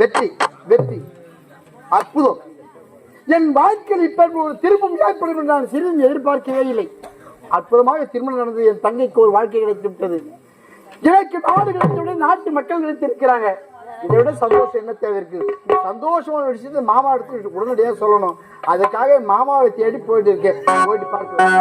வெற்றி வெற்றி அற்புதம். என் வாழ்க்கையில் இப்ப ஒரு திருப்பம் ஏற்படும் என்று நான் சிறிது எதிர்பார்க்கவே இல்லை. அற்புதமாக திருமணம் நடந்தது. என் தங்கைக்கு ஒரு வாழ்க்கை கிடைத்து விட்டது. எனக்கு நாடு கிடைத்தவுடன் நாட்டு மக்கள் கிடைத்திருக்கிறாங்க. இதை விட சந்தோஷம் என்ன தேவை இருக்கு? சந்தோஷமான விஷயத்தை மாமா எடுத்து உடனடியாக சொல்லணும். அதுக்காக மாமாவை தேடி போயிட்டு இருக்கேன். போயிட்டு பார்க்க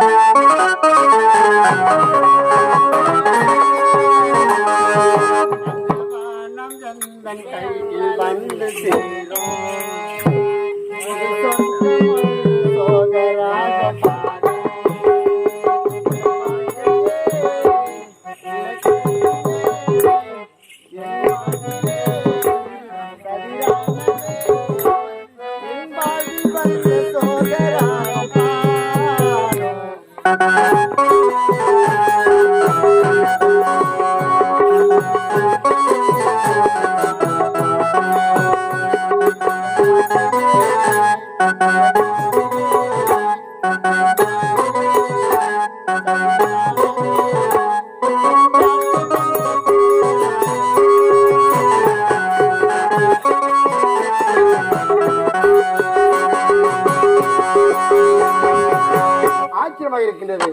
இருக்கின்றது.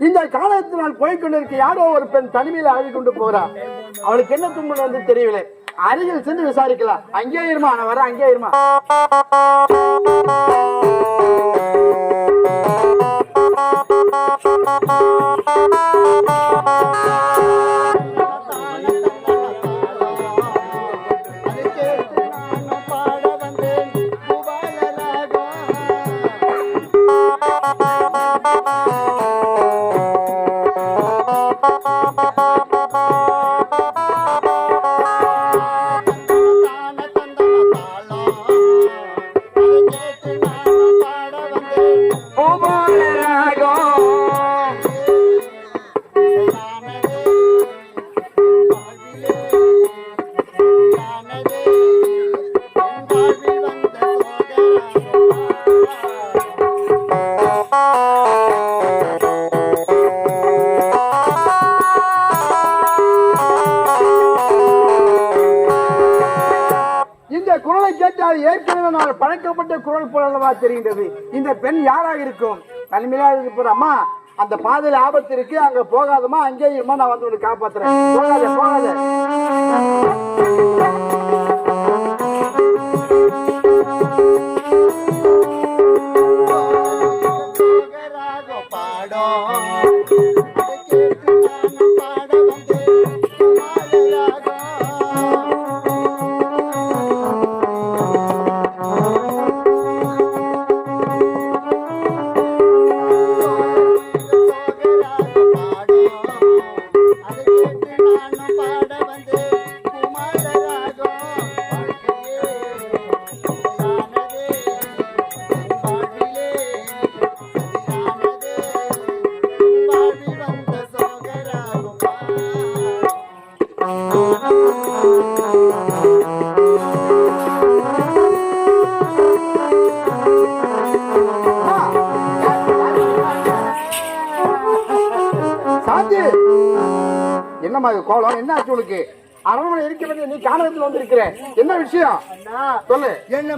இந்த காலத்தினால் போய்கொண்டிருக்க யாரோ ஒரு பெண் தனிமையில அழுது கொண்டு போகிறார். அவளுக்கு என்ன துன்பம் வந்து தெரியவில்லை. அருகில் சென்று விசாரிக்கலாம். அங்கே இருமா, நான் வர. அங்கே இருமா. பழக்கப்பட்ட குரல் போலவா தெரிகின்றது. இந்த பெண் யாராக இருக்கும்? தனிமையா இருக்க அம்மா, அந்த பாதையில ஆபத்து இருக்கு, அங்க போகாதமா, அங்கே இருமா, நான் வந்து உனக்கு காப்பாத்துறேன். போகாத போகாத. என்னமா கோலம்? என்ன ஆச்சு உனக்கு? அரண்மனை இருக்கிறது, நீ காணகத்தில் வந்திருக்கிற, என்ன விஷயம் சொல்லு. என்ன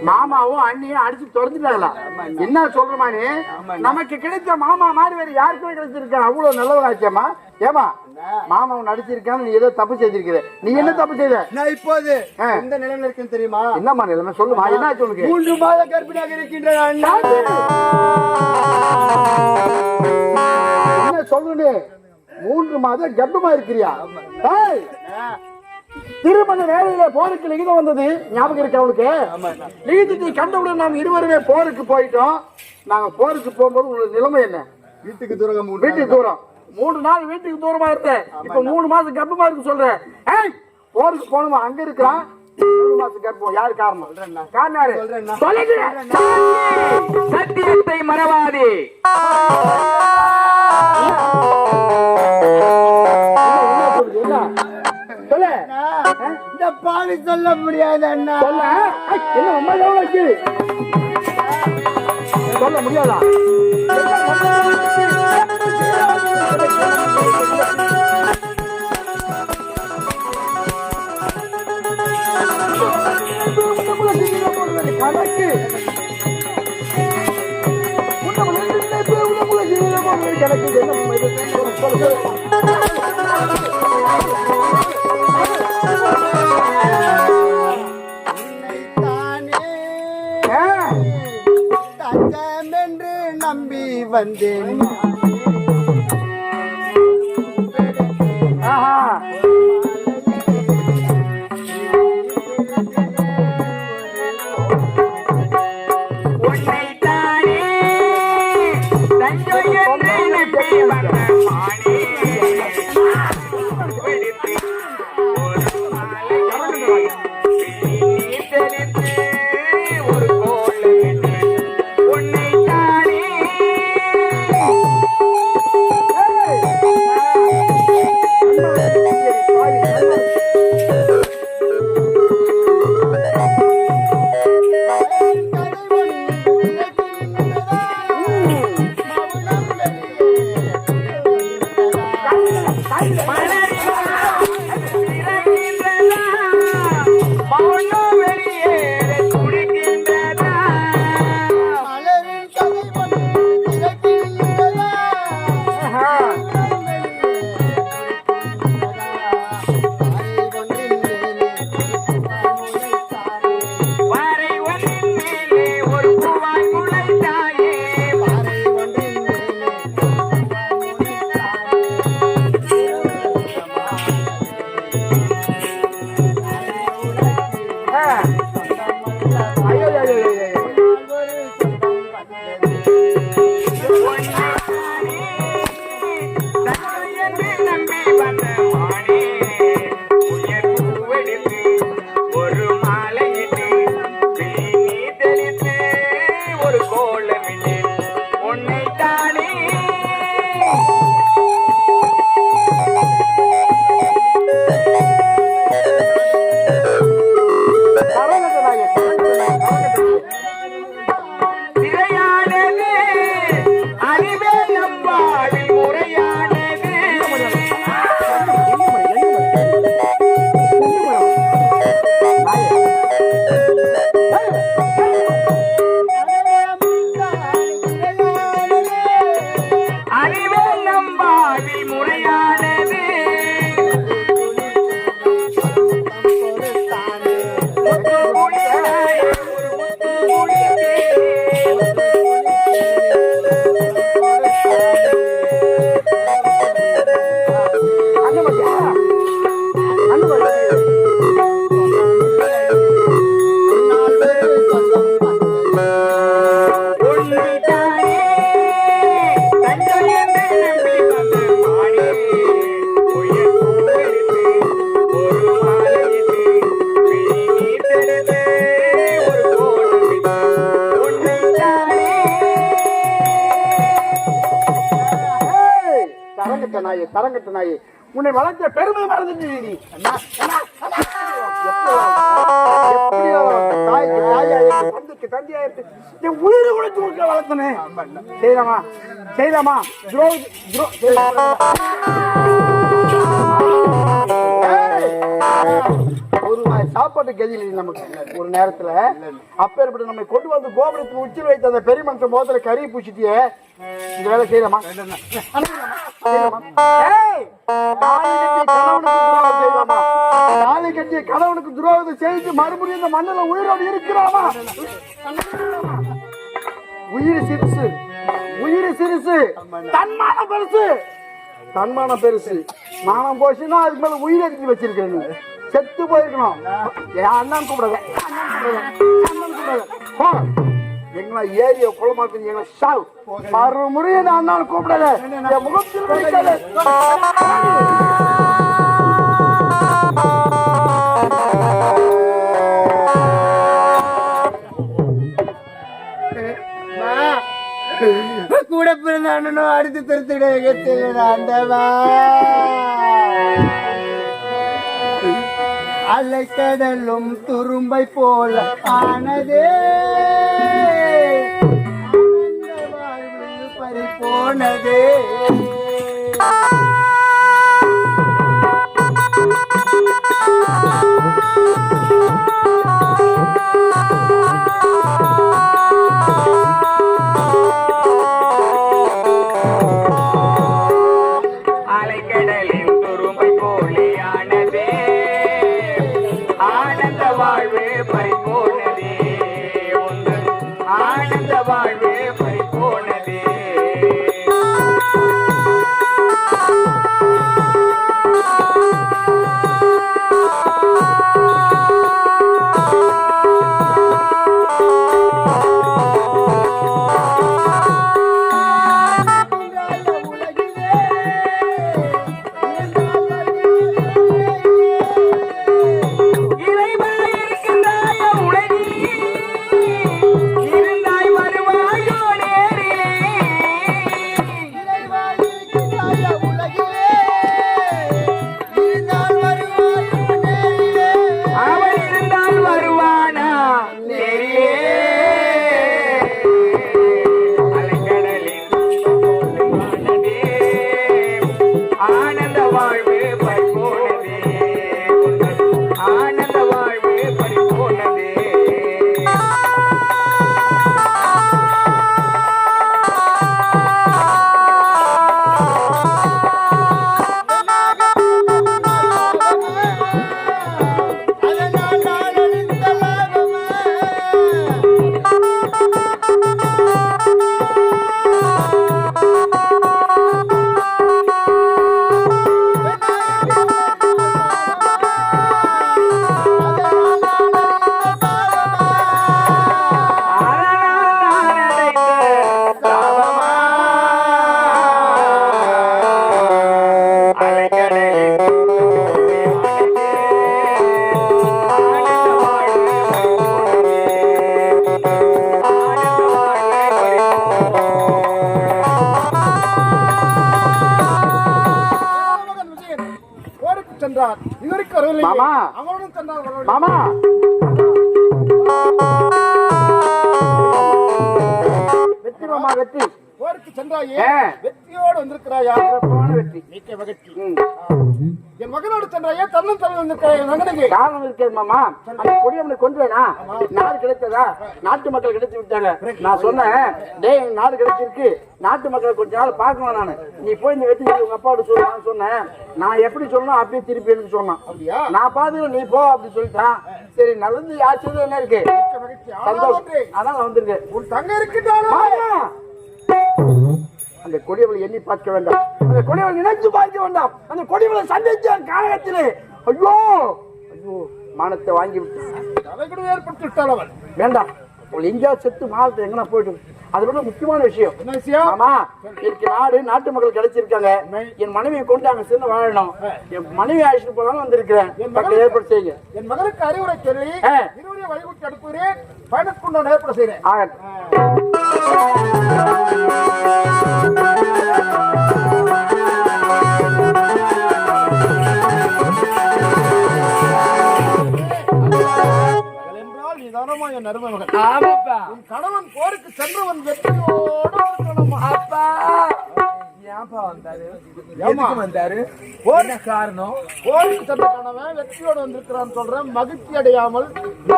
மாமாவும் அண்ணியும் அடிச்சு துரந்துட்டாங்களா? என்ன சொல்றமா நீ? நமக்கு கிடைத்த மாமா மாதிரி வேற யாருக்குமே கிடைச்சிருக்க? அவ்வளவு நல்லவராச்சேமா. ஏமா மாமாவும் நடிச்சிருக்கான்னு நீ ஏதோ தப்பு செஞ்சிருக்கிற. நீ என்ன தப்பு செய்த? நான் இப்போது எந்த நிலைமையில இருக்குன்னு தெரியுமா? என்னமா நிலைமை சொல்லுமா? என்ன ஆச்சு உனக்கு? 3 மாத கர்ப்பிணியாக இருக்கின்றேன். என்ன சொல்லுன்னு? 3 மாத கர்ப்பமா இருக்கிறியா? திருமண வேலையில போருக்கு லிகிதம் வந்தது, ஞாபகம் இருக்கு அவனுக்கு? லிகிதத்தை கண்டவுடன் நாம் இருவருமே போருக்கு போயிட்டோம். நாங்க போருக்கு போகும்போது உங்களுக்கு நிலைமை என்ன? வீட்டுக்கு தூரம். வீட்டுக்கு தூரம் 3 நாள் வீட்டுக்கு தூரமா இருந்தேன். இப்ப 3 மாசம் கர்ப்பமா இருக்கு சொல்றேன். போருக்கு போனோமா? அங்க இருக்கிறான் 3 மாசம் கர்ப்பம். யாரு காரணம்? காரணம் சத்தியத்தை மறவாதே. இந்த பாவி சொல்ல முடியாது அண்ணா. சொல்ல முடியாதா? தஞ்சமென்று நம்பி வந்தேன். தரங்கட்ட நாயே, உன்னை வளர்த்த பெருமை மறந்துட்டு நீ என் உயிரை கூட தூக்க வளர்த்தனே. செய்யலாமா செய்யலாமா ஒரு சாப்பாட்டு கதியில் நமக்கு ஒரு நேரத்துல அப்பேற்பட்டு நம்மை கொண்டு வந்து கோபுரத்துக்கு உச்சில் வைத்த அந்த பெரிய மனுஷன் மோதல கறி பூச்சிட்டியே, இந்த வேலை செய்யலாமா? நாளை கட்டிய கணவனுக்கு துரோகத்தை செய்து மறுபடியும் இந்த மண்ணில் உயிரோடு இருக்கிறாமா? உயிர் சிறுசு, உயிர் சிறுசு, தன்மானம் பெருசு, தன்மானம் பெருசு. மானம் போச்சுன்னா அதுக்கு மேல உயிர் எடுத்து வச்சிருக்கேன். செத்து போயிருக்கணும். என் அண்ணன் கூப்பிடாத, எங்களா ஏரிய குளமாக்கு எங்களை சாவு மறுமுறையை அண்ணாலும் கூப்பிடாத. என் முகத்தில் வைக்காத. கூட பிறந்த அண்ணனும் அடுத்து திருத்திட ஆண்டவா. அலைக்கடலும் துரும்பை போல ஆனதே, வாழ்வில் பறி போனதே. சென்றார் இதுவரைக்கும் வரவில்லை. மாமா அவனும் சென்றார். மாமா வெற்றி மாமா வெற்றி. போருக்கு சென்றாயே வெற்றியோடு வந்திருக்கிறாயா? வெற்றி மிக்க மகிழ்ச்சி. என் மகனோடு சென்றாயே தன்னும் தலை வந்திருக்கிறாய் மகனுக்கு காரணம் இருக்கிறது மாமா. அந்த கொடியவனை கொண்டுவேனா? நாடு கிடைத்ததா? நாட்டு மக்கள் கிடைச்சு விட்டாங்க. நான் சொன்னேன், டேய் நாடு கிடைச்சிருக்கு, நாட்டு மக்களை கொஞ்ச நாள் பார்க்கணும். நானு நீ போய் இந்த வெற்றி உங்க அப்பாவோட சொல்லு சொன்னேன். நான் எப்படி சொல்லணும் அப்படியே திருப்பி எனக்கு சொன்னான். அப்படியா? நான் பாத்துக்கிறேன், நீ போ அப்படி சொல்லிட்டான். சரி நல்லது யாச்சும் என்ன இருக்கு சந்தோஷம். அதான் வந்திருக்கேன். உன் தங்க இருக்கின்றாரா? அந்த கொடியவளை எண்ணி பார்க்க வேண்டாம், அந்த கொடியவளை நினைச்சு பார்க்க வேண்டாம். அந்த கொடியவளை சந்திச்ச காலகத்திலே ஐயோ ஐயோ மானத்தை வாங்கி விட்டு தலைகுடு ஏற்பட்டு விட்டாள் அவள். வேண்டாம், அவள் எங்கேயாவது செத்து மானத்தை எங்கன்னா போயிட்டு. அது ரொம்ப முக்கியமான விஷயம். என்ன விஷயம்? ஆமா, எனக்கு நாட்டு மக்கள் கிடைச்சிருக்காங்க. என் மனைவியை கொண்டு அங்க சென்று வாழணும். என் மனைவி ஆயிட்டு போதாலும் வந்திருக்கிறேன். ஏற்பாடு செய்யுங்க. என் மகனுக்கு அறிவுரை சொல்லி இருவரையும் வழிபட்டு அனுப்புகிறேன். பயணத்துக்கு ஏற்பாடு செய்கிறேன். என்றால் நீ தானமா என் அருமை மகன். ஆமாப்பா. உன் கணவன் போருக்கு சென்றவன் வெற்றியோடு இருக்கணுமா? அப்பா ஏன்பா வந்தாரு? எதுக்கு வந்தாரு? என்ன காரணம்? போருக்கு சென்ற கணவன் வெற்றியோடு வந்திருக்கிறான்னு சொல்றேன். மகிழ்ச்சி அடையாமல்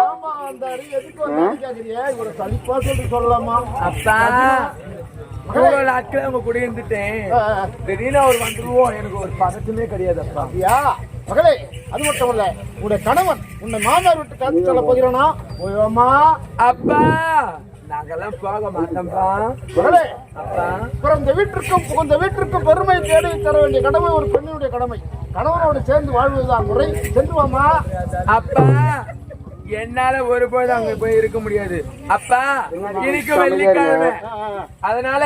ஏமா வந்தாரு, எதுக்கு வந்தாரு கேக்குறியா? ஒரு சலிப்பா சொல்லி சொல்லலாமா? அப்பா இவ்வளவு நாட்கள் உங்க கூட இருந்துட்டேன். திடீர்னு அவர் வந்துருவோம், எனக்கு ஒரு பதட்டமே கிடையாது. அப்பா அப்படியா? மகளே, அது மட்டும் இல்ல, உன்னுடைய கணவன் உன்னை மாமியார் விட்டு கருத்து சொல்ல போகிறானா? போயோமா? அப்பா நாங்கெல்லாம் போக மாட்டோம்பா. மகளே, அப்பா பிறந்த வீட்டிற்கும் புகுந்த வீட்டிற்கும் பெருமை தேடி தர வேண்டிய கடமை ஒரு பெண்ணுடைய கடமை. கணவனோடு சேர்ந்து வாழ்வதுதான் முறை. சென்றுவாமா? அப்பா என்னால ஒருபோது அங்க போய் இருக்க முடியாது. அப்பா இன்னைக்கு வெள்ளிக்கிழமை, அதனால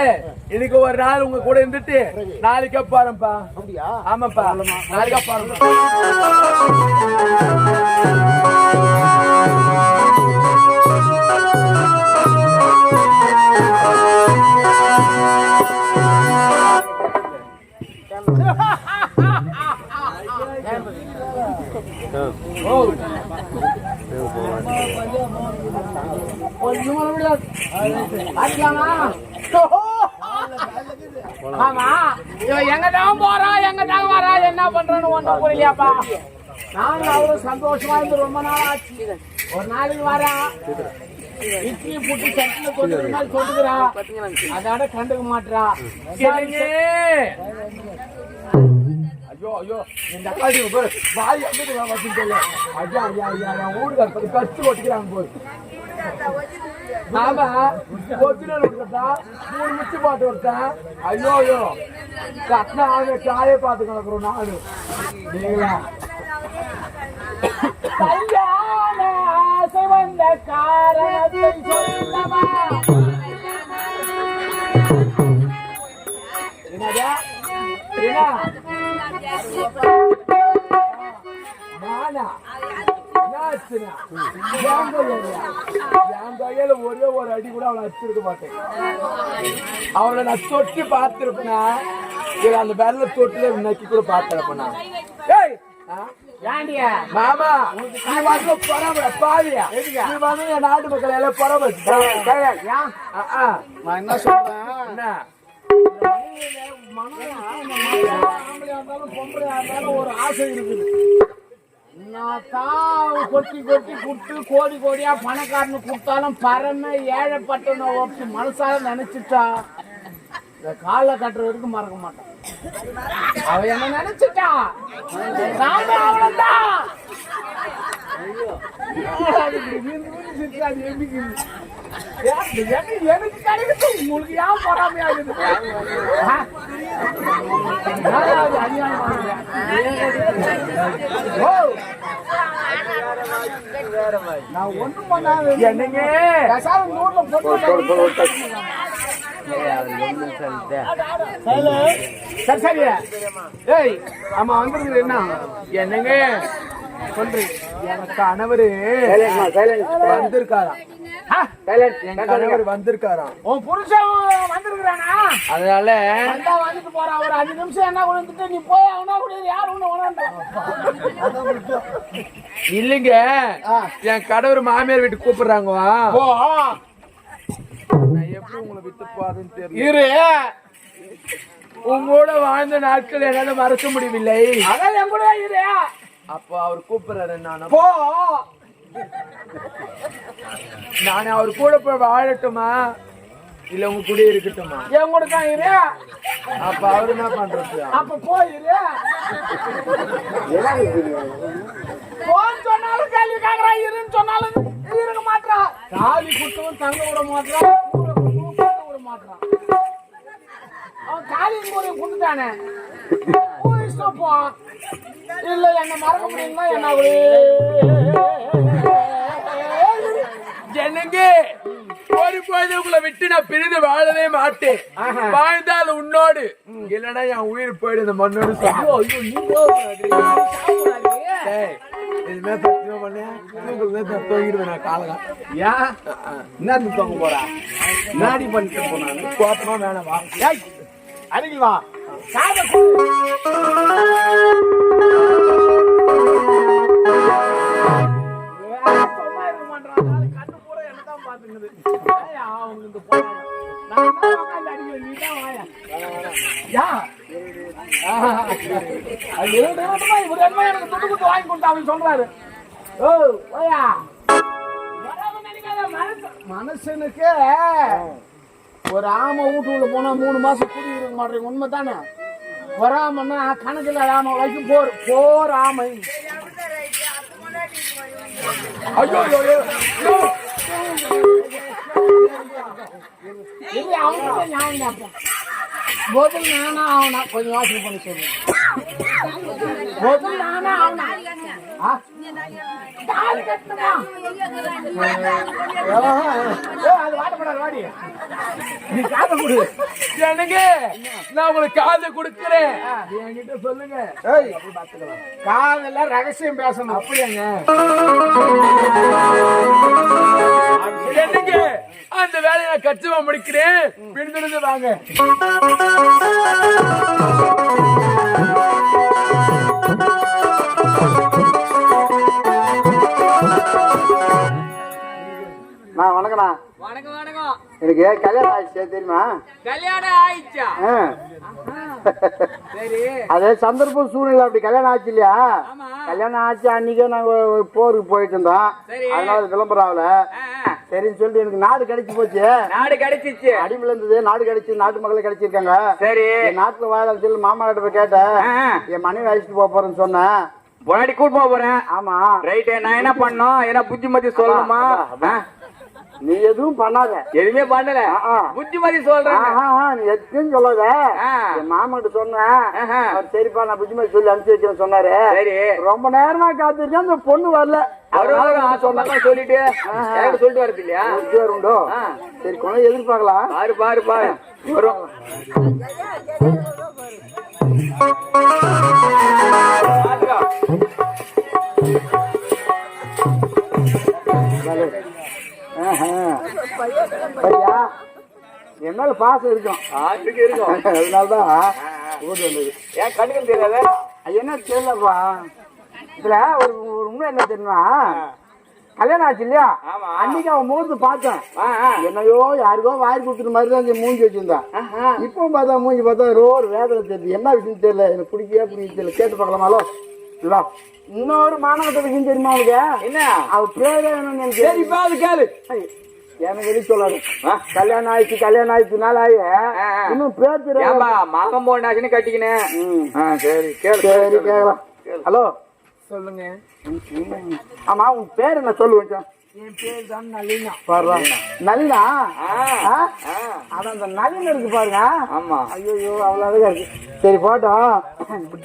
இன்னைக்கு ஒரு நாள் உங்க கூட இருந்துட்டு நாளைக்கு பாருப்பா. அப்படியா? ஆமாப்பா, நாளைக்கு பாருப்பா. எங்கதான் போறா எங்கதான் வரா என்ன பண்றேன்னு ஒண்ணும் புரியலையாப்பா. நானும் அவரும் சந்தோஷமா இருந்து ரொம்ப நாள் ஆச்சு. ஒரு நாளைக்கு வரா இட்லி புட்டு சட்டில கொண்டு நாள் சொல்லுகிறா, அதோட கண்டுக்க மாட்டா. ஐயோ ஐயோ இந்த அக்காடி வாய் வந்து வச்சுட்டு ஐயா ஐயா ஐயா என் ஊருக்கார கஷ்டு ஓட்டிக்கிறாங்க போய். ஆமா ஒத்தினல் விட்டா 3 மிச்சு பாட்டு விட்டேன். ஐயோ ஐயோ கட்டின ஆளுங்க சாயே பார்த்து கிடக்குறோம் நானு. நீங்களா கல்யாண சிவந்த காரணத்தை சொல்லவா? என்னதா ஒரே ஒரு அடி கூட அவளை அடிச்சிருக்க மாட்டேன். அவளை நான் தொட்டு பார்த்திருப்பேனா, அந்த வெள்ள தொட்டுல நக்கி கூட பார்த்திருப்பேனா? மாமா பரவாயில்ல பாதியா நீ வந்து என் நாட்டு மக்கள் எல்லாம் பரவாயில்ல. நான் என்ன சொல்றேன், என்ன ஒரு ஆசை இருக்குது. கொட்டி கொட்டி குட்டு கோடி கோடியா பணக்காரனு கொடுத்தாலும் பரம ஏழைப்பட்டன ஒருத்தி மனசால நினைச்சிட்டா இந்த கால கட்டுற வரைக்கும் மறக்க மாட்டான். அவ என்ன நினைச்சிட்டா அவ்வளவுதான். எனக்கு கிடைக்குது, உங்களுக்கு ஏன் பொறாமையாகுது? நான் ஒண்ணும் பண்ணாத. என்னங்க சரி சரி. ஏய் ஆமா வந்துருக்குது என்ன என்னங்க சொல்றீங்க? என் கணவரு வந்திருக்காராம். என் கணவர் வந்திருக்காராம். உன் புருஷன் வந்திருக்கிறானா? அதனால வந்தா வந்துட்டு போறான். ஒரு 5 நிமிஷம் என்ன கொடுத்துட்டு நீ போய் அவனா கூட யார் ஒண்ணு உணர்ந்து இல்லைங்க, என் கணவர் மாமியார் வீட்டுக்கு கூப்பிடுறாங்க. போ. நான் எப்படி உங்களை விட்டு போறதுன்னு தெரியல. இரு. உங்களோட வாழ்ந்த நாட்கள் என்னால மறக்க முடியவில்லை. அதான் என் கூட இரு. அப்போ அவர் கூப்பிடுறாரு. போ. நான் அவர் கூட போய் வாழட்டுமா இல்ல உங்க கூட இருக்கட்டுமா? என் கூட தான் இரு. அப்ப அவரு என்ன பண்றது? அப்ப போயிரு. போன்னு சொன்னாலும் கேள்வி கேக்குறா, இருன்னு சொன்னாலும் இருக்க மாட்டான். காலி குட்டவும் தங்க விட மாட்டான், விட மாட்டான். அவன் காலி முறை குண்டுட்டானே. போ. இல்ல என்ன மறக்க முடியுமா என்ன? என்னங்க ஒரு போது உங்களை விட்டு நான் பிரிந்து வாழவே மாட்டேன். வாழ்ந்தால் உன்னோடு, இல்லைன்னா என் உயிர் போயிடு இந்த மண்ணோடு. தூங்கிடுவேன் நான் காலகம். ஏன் என்ன தூங்க போறா? நாடி பண்ணிட்டு போனாங்க. கோப்பமா வேணாம் வா. அருகில் வா. மனுஷனுக்கு ஒரு ஆமை வீட்டுக்குள்ள போனா 3 மாசம் குடி இருக்க மாட்டேங்க. உண்மை தானே? வராமன்னா கணக்குல ஆமை வரைக்கும் போர் ஆமை. ஐயோ இது அவங்க நியாயம். முதல் நானா அவனா கொஞ்சம் வாசல் பண்ணி சொல்லுங்க. முதல் நானா அவனா அது வாட்டப்படாது. வாடி நீ காதை கொடு. எனக்கு நான் உங்களுக்கு காதை கொடுக்கிறேன். என்கிட்ட சொல்லுங்க. காதெல்லாம் ரகசியம் பேசணும். அப்படியாங்க? எனக்கு அந்த வேலையை நான் கச்சுவா முடிக்கிறேன். பிடிந்திருந்து வாங்க. வணக்கண்ணா. வணக்கம் வணக்கம். எனக்கு கல்யாணம் ஆயிடுச்சு தெரியுமா? கல்யாணம் ஆயிடுச்சா? சரி. அதே சந்தர்ப்பம் சூழ்நிலை அப்படி கல்யாணம் ஆச்சு இல்லையா? கல்யாணம் ஆச்சு அன்னைக்கே நாங்க போருக்கு போயிட்டு இருந்தோம். அதனால விளம்பரம் ஆகல. சரின்னு சொல்லிட்டு எனக்கு நாடு கிடைச்சு போச்சு. நாடு கிடைச்சிச்சு. அடிமையில இருந்தது நாடு கிடைச்சு, நாட்டு மக்களை கிடைச்சிருக்காங்க. சரி. நாட்டுல வாழ சொல்லி மாமா கிட்ட போய் கேட்டேன். என் மனைவி அழைச்சிட்டு போறேன்னு சொன்னேன். முன்னாடி கூட்டு போறேன். ஆமா ரைட். நான் என்ன பண்ணோம்? என்ன புத்திமதி சொல்லணுமா? நீ எதுவும் பண்ணாத. எதுவுமே பண்ணல. புத்திமதி சொல்றேன். நீ எதுவும் சொல்லாத. என் மாமா கிட்ட சொன்னேன். சரிப்பா நான் புத்திமதி சொல்லி அனுப்பிச்சு வைக்கிறேன் சொன்னாரு. சரி. ரொம்ப நேரமா காத்திருக்கேன். அந்த பொண்ணு வரல. சொல்லிட்டு சொல்லிட்டு வரது இல்லையா? உண்டோ? சரி கொஞ்சம் எதிர்பார்க்கலாம். பாரு பாரு பாரு வரும். என் மேல பாசம் இருக்கும். அதனாலதான் ஓடி வந்தது. ஏன் கண்ணுக்கு தெரியல? என்ன தெரியலப்பா. இதுல ஒரு உண்மை என்ன தெரியுமா? கல்யாணம் ஆச்சு இல்லையா? அன்னைக்கு அவன் மூஞ்சி பார்த்தேன். என்னையோ யாருக்கோ வாரி கொடுத்துட்டு மாதிரி தான் மூஞ்சி வச்சிருந்தான். இப்பவும் பார்த்தா மூஞ்சி பார்த்தா ஒரு வேதனை தெரியுது. என்ன விஷயம் தெரியல. எனக்கு பிடிக்கவே தெரியல. கேட்டு பார்க்கலாமாலோ? இன்னொரு மாணவத்தை விஷயம் தெரியுமா உனக்கு? என்ன அவ பேரே கேளு. எனக்கு எது சொல்லாது. கல்யாணம் ஆயிடுச்சு நாள் ஆயி இன்னும் பேர் தெரியாது. மாகம் போண்டாச்சுன்னு கட்டிக்கினேன். சரி சரி கேட்கலாம். ஹலோ சொல்லுங்க. ஆமா உன் பேர் என்ன சொல்லு கொஞ்சம். என் பேர் தான் நளினா. நளினா? அதான் அந்த நளின் இருக்கு பாருங்க. ஆமா. ஐயோ அவ்வளவு இருக்கு. சரி போட்டோம்.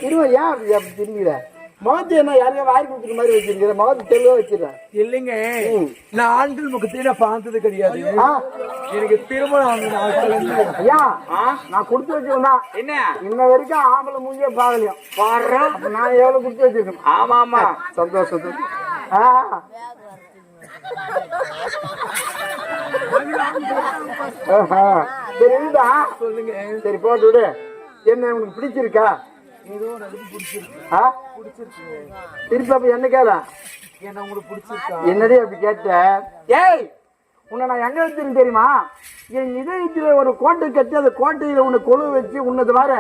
திரும்ப ஏன் அப்படி திரும்பிட? முகத்தை என்ன யாருக்கா வாரி கொடுக்குற மாதிரி வச்சிருக்கிற முகத்தை தெளிவா வச்சிருக்கேன். இல்லைங்க நான் ஆண்கள் முகத்தையே நான் பார்த்தது கிடையாது. எனக்கு திருமணம் ஆன நாட்கள் ஐயா நான் கொடுத்து வச்சிருந்தா என்ன இன்ன வரைக்கும் ஆம்பளை மூஞ்சியே பாக்கலையும் பாடுறா அப்ப நான் எவ்வளவு கொடுத்து வச்சிருக்கேன். ஆமா ஆமா சந்தோஷத்துக்கு சரி இருந்தா சொல்லுங்க. சரி போட்டு விடு. என்ன உனக்கு பிடிச்சிருக்கா? ஏதோ எனக்கு பிடிச்சிருக்கு. பிடிச்சிருக்கு. திருப்பி அப்ப என்ன கேள என்ன உங்களுக்கு பிடிச்சிருக்கா? என்னடி அப்படி கேட்ட? ஏய் உன்னை நான் எங்க வச்சிருக்கேன் தெரியுமா? என் இதயத்துல ஒரு கோட்டை கட்டி அந்த கோட்டையில உன்னை கொழு வச்சு உன்னது வர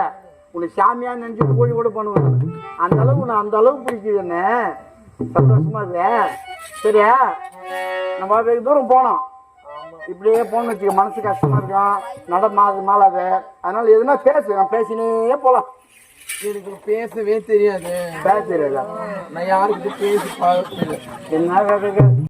உன்னை சாமியா நினைச்சு கோழி கூட பண்ணுவேன். அந்த அளவுக்கு நான் அந்த அளவுக்கு பிடிக்குது என்ன. சந்தோஷமா இல்ல? சரியா நம்ம வெகு தூரம் போனோம். இப்படியே போன வச்சுக்க மனசு கஷ்டமா இருக்கும். நட மாலாத. அதனால எதுனா பேசு. நான் பேசினே போலாம். எனக்கு பேசவே தெரியாது. பேச தெரியாதா? நான் யாருக்கிட்ட பேசி பார்த்து என்ன